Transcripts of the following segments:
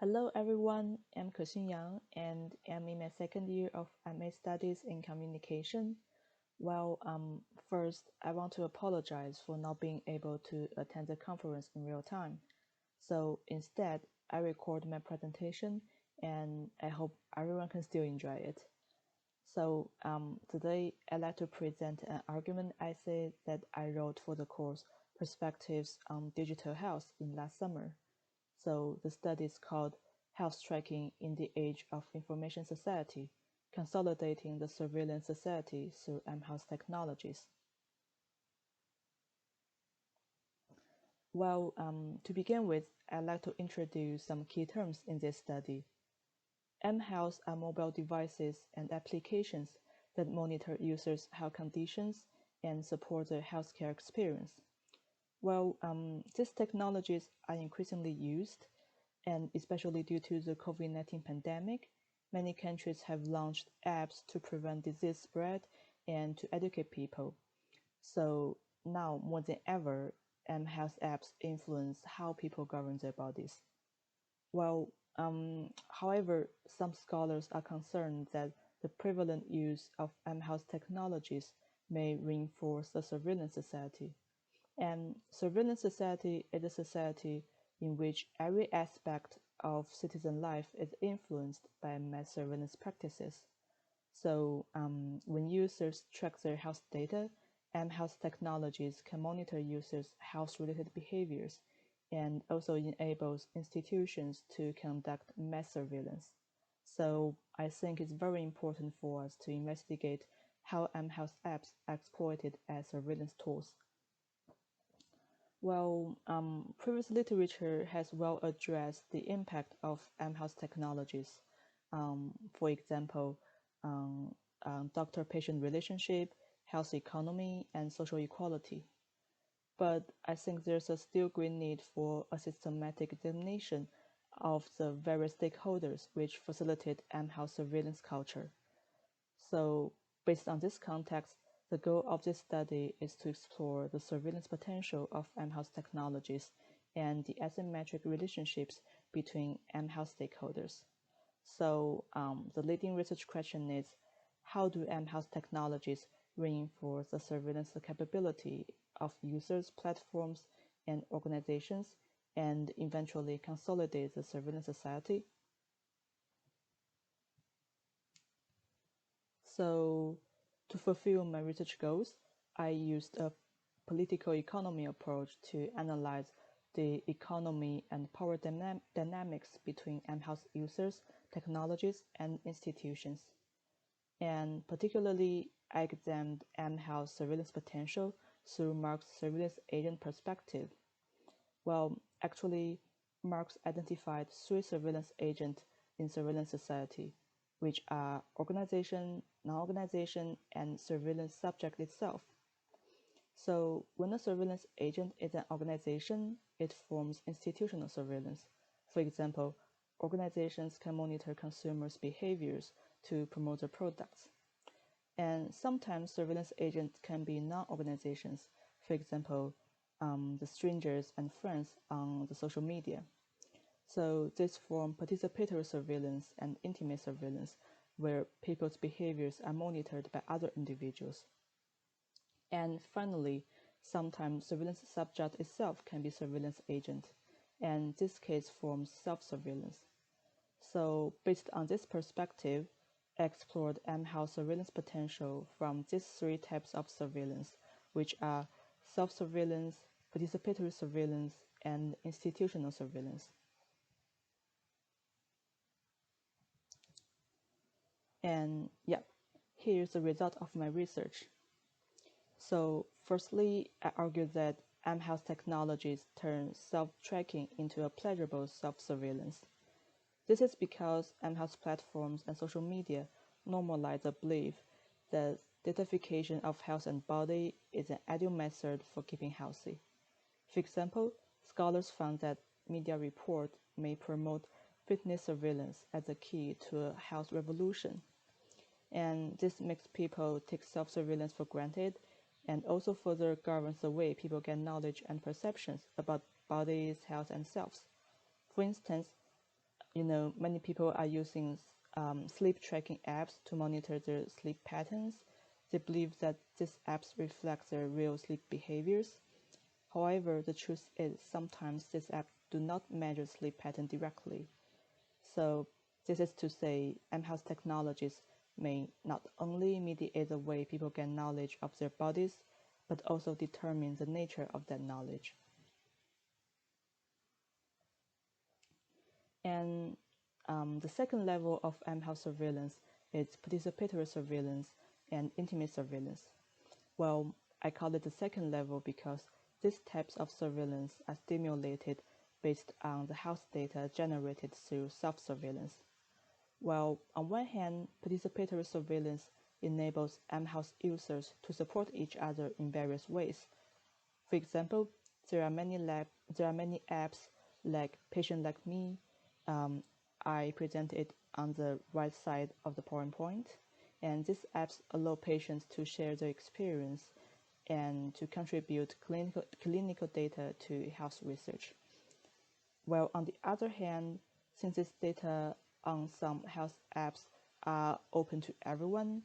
Hello everyone, I'm Kexin and I'm in my second year of MA Studies in Communication. First, I want to apologize for not being able to attend the conference in real time. So instead, I record my presentation and I hope everyone can still enjoy it. Today I'd like to present an argument essay that I wrote for the course Perspectives on Digital Health in last summer. So the study is called Health Tracking in the Age of Information Society, Consolidating the Surveillance Society through M-Health Technologies. To begin with, I'd like to introduce some key terms in this study. M-Health are mobile devices and applications that monitor users' health conditions and support their healthcare experience. These technologies are increasingly used, and especially due to the COVID-19 pandemic, many countries have launched apps to prevent disease spread and to educate people. So now, more than ever, health apps influence how people govern their bodies. However, some scholars are concerned that the prevalent use of health technologies may reinforce the surveillance society. And surveillance society is a society in which every aspect of citizen life is influenced by mass surveillance practices. So when users track their health data, health technologies can monitor users' health-related behaviors and also enables institutions to conduct mass surveillance. So I think it's very important for us to investigate how health apps are exploited as surveillance tools. Previous literature has well addressed the impact of health technologies. For example, doctor-patient relationship, health economy, and social equality. But I think there's a still great need for a systematic examination of the various stakeholders which facilitate health surveillance culture. So based on this context, the goal of this study is to explore the surveillance potential of health technologies and the asymmetric relationships between health stakeholders. So the leading research question is, how do health technologies reinforce the surveillance capability of users, platforms, and organizations, and eventually consolidate the surveillance society? So to fulfill my research goals, I used a political economy approach to analyze the economy and power dynamics between health users, technologies, and institutions. And particularly, I examined health surveillance potential through Marx's surveillance agent perspective. Actually, Marx identified three surveillance agents in surveillance society, which are organization, non-organization, and surveillance subject itself. So when a surveillance agent is an organization, it forms institutional surveillance. For example, organizations can monitor consumers' behaviors to promote their products. And sometimes surveillance agents can be non-organizations, for example, the strangers and friends on the social media. So this form participatory surveillance and intimate surveillance, where people's behaviors are monitored by other individuals. And finally, sometimes surveillance subject itself can be surveillance agent, and this case forms self-surveillance. So based on this perspective, I explored health surveillance potential from these three types of surveillance, which are self-surveillance, participatory surveillance, and institutional surveillance. And yeah, here's the result of my research. So firstly, I argue that health technologies turn self-tracking into a pleasurable self-surveillance. This is because health platforms and social media normalize the belief that datafication of health and body is an ideal method for keeping healthy. For example, scholars found that media report may promote fitness surveillance as a key to a health revolution. And this makes people take self-surveillance for granted and also further governs the way people get knowledge and perceptions about bodies, health, and selves. For instance, many people are using sleep tracking apps to monitor their sleep patterns. They believe that these apps reflect their real sleep behaviors. However, the truth is sometimes these apps do not measure sleep pattern directly. So this is to say, M-House technologies may not only mediate the way people gain knowledge of their bodies, but also determine the nature of that knowledge. And the second level of M-House surveillance is participatory surveillance and intimate surveillance. Well, I call it the second level because these types of surveillance are stimulated based on the house data generated through self-surveillance. While on one hand, participatory surveillance enables M-House users to support each other in various ways. For example, there are many apps like Patient Like Me. I presented it on the right side of the PowerPoint, and these apps allow patients to share their experience and to contribute clinical data to health research. While on the other hand, since this data on some health apps are open to everyone,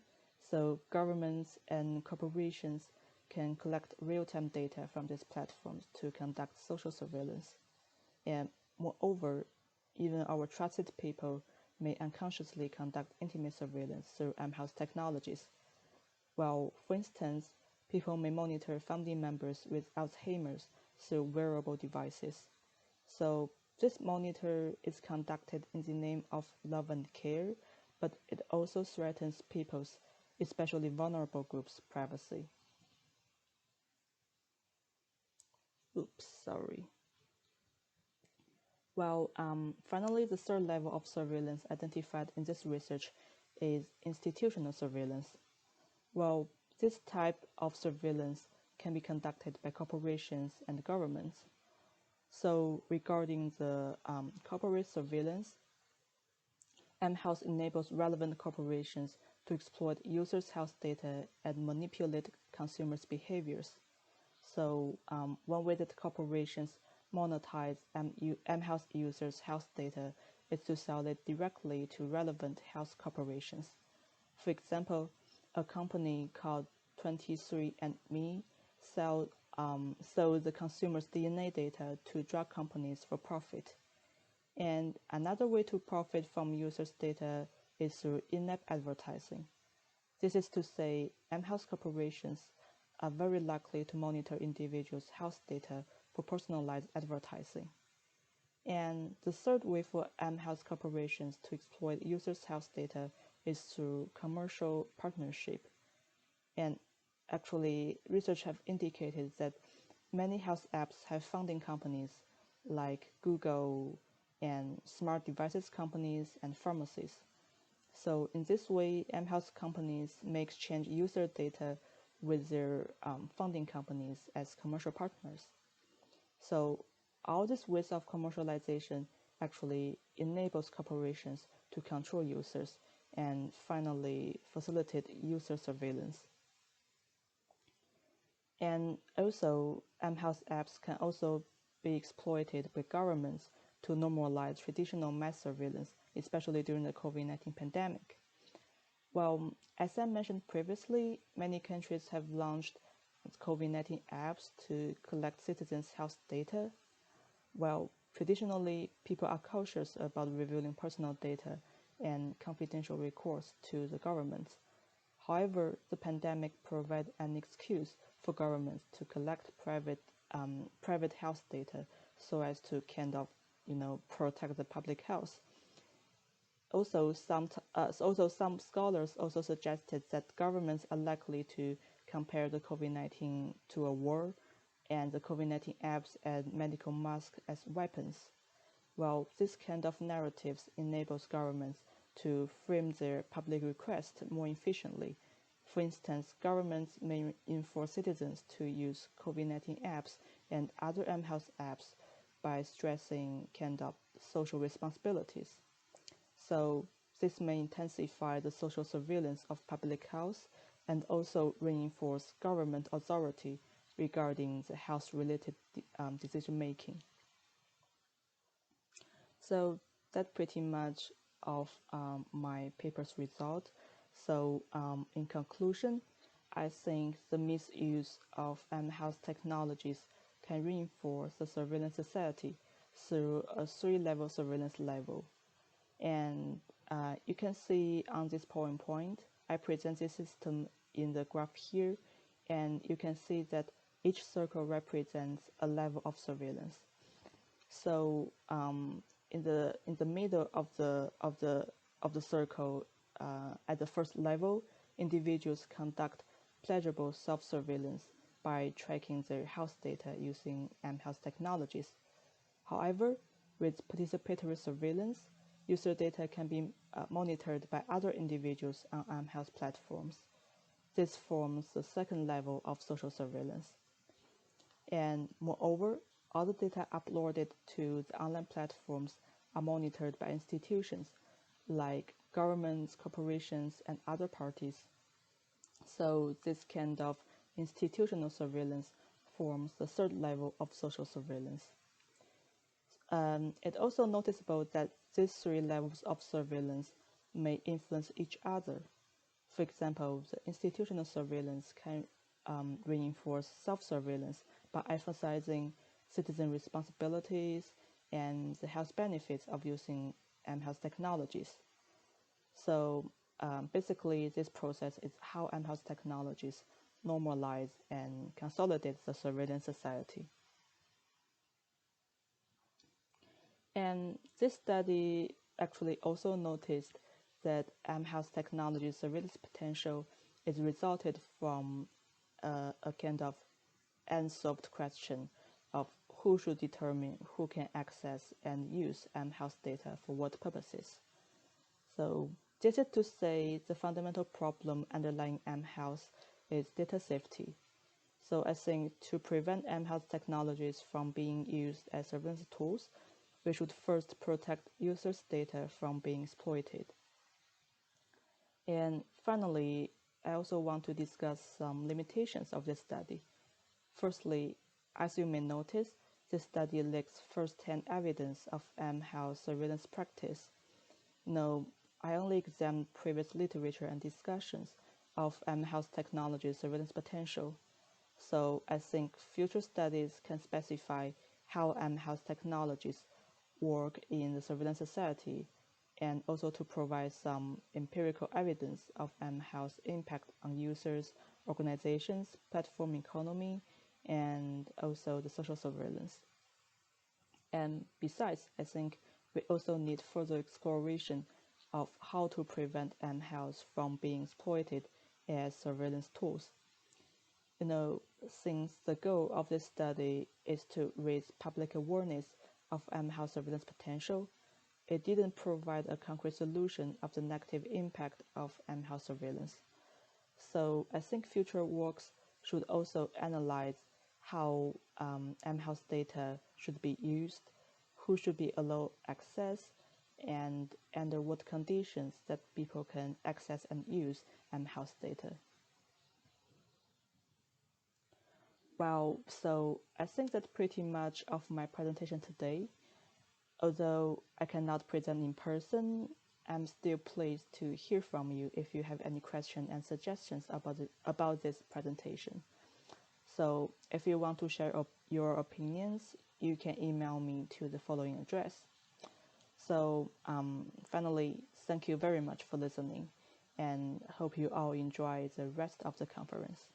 so governments and corporations can collect real-time data from these platforms to conduct social surveillance. And moreover, even our trusted people may unconsciously conduct intimate surveillance through M-House technologies. Well, for instance, people may monitor family members with Alzheimer's through wearable devices. So this monitor is conducted in the name of love and care, but it also threatens people's, especially vulnerable groups' privacy. Oops, sorry. Well, finally, the third level of surveillance identified in this research is institutional surveillance. Well, this type of surveillance can be conducted by corporations and governments. So regarding the corporate surveillance, M-House enables relevant corporations to exploit users' health data and manipulate consumers' behaviors. So one way that corporations monetize M-House users' health data is to sell it directly to relevant health corporations. For example, a company called 23andMe sold the consumer's DNA data to drug companies for profit. And another way to profit from users' data is through in-app advertising. This is to say, M-House corporations are very likely to monitor individuals' health data for personalized advertising. And the third way for M-House corporations to exploit users' health data is through commercial partnership. And actually, research have indicated that many health apps have funding companies like Google and smart devices companies and pharmacies. So in this way, M-House companies may exchange user data with their funding companies as commercial partners. So all these ways of commercialization actually enables corporations to control users and finally facilitate user surveillance. And also, M-House apps can also be exploited by governments to normalize traditional mass surveillance, especially during the COVID-19 pandemic. Well, as I mentioned previously, many countries have launched COVID-19 apps to collect citizens' health data. Well, traditionally, people are cautious about revealing personal data and confidential recourse to the government. However, the pandemic provided an excuse for governments to collect private health data so as to protect the public health. Also, some scholars also suggested that governments are likely to compare the COVID-19 to a war and the COVID-19 apps and medical masks as weapons. Well, this kind of narratives enables governments to frame their public requests more efficiently. For instance, governments may enforce citizens to use COVID-19 apps and other M-Health apps by stressing kind of social responsibilities. So this may intensify the social surveillance of public health and also reinforce government authority regarding the health-related decision making. So that's pretty much of my paper's result. So in conclusion, I think the misuse of in-house technologies can reinforce the surveillance society through a three-level surveillance level. And you can see on this PowerPoint, I present the system in the graph here, and you can see that each circle represents a level of surveillance. So in the middle of the circle, at the first level, individuals conduct pleasurable self-surveillance by tracking their health data using M-Health technologies. However, with participatory surveillance, user data can be monitored by other individuals on M-Health platforms. This forms the second level of social surveillance. And moreover, all the data uploaded to the online platforms are monitored by institutions like governments, corporations, and other parties. So this kind of institutional surveillance forms the third level of social surveillance. It's also noticeable that these three levels of surveillance may influence each other. For example, the institutional surveillance can reinforce self-surveillance by emphasizing citizen responsibilities and the health benefits of using M-Health technologies. So basically, this process is how M-Health technologies normalize and consolidate the surveillance society. And this study actually also noticed that M-Health technology surveillance potential is resulted from a kind of unsolved question of who should determine who can access and use M-Health data for what purposes. So this is to say the fundamental problem underlying M-Health is data safety. So I think to prevent M-Health technologies from being used as surveillance tools, we should first protect users' data from being exploited. And finally, I also want to discuss some limitations of this study. Firstly, as you may notice, this study lacks first-hand evidence of M-Health surveillance practice. No, I only examined previous literature and discussions of M-Health technology surveillance potential. So I think future studies can specify how M-Health technologies work in the surveillance society, and also to provide some empirical evidence of M-Health's impact on users, organizations, platform economy, and also the social surveillance. And besides, I think we also need further exploration of how to prevent M-Health from being exploited as surveillance tools. Since the goal of this study is to raise public awareness of M-Health surveillance potential, it didn't provide a concrete solution of the negative impact of M-Health surveillance. So I think future works should also analyze how M-Health data should be used, who should be allowed access, and under what conditions that people can access and use M-Health data. Well, so I think that's pretty much of my presentation today. Although I cannot present in person, I'm still pleased to hear from you if you have any questions and suggestions about this presentation. So if you want to share your opinions, you can email me to the following address. So finally, thank you very much for listening, and hope you all enjoy the rest of the conference.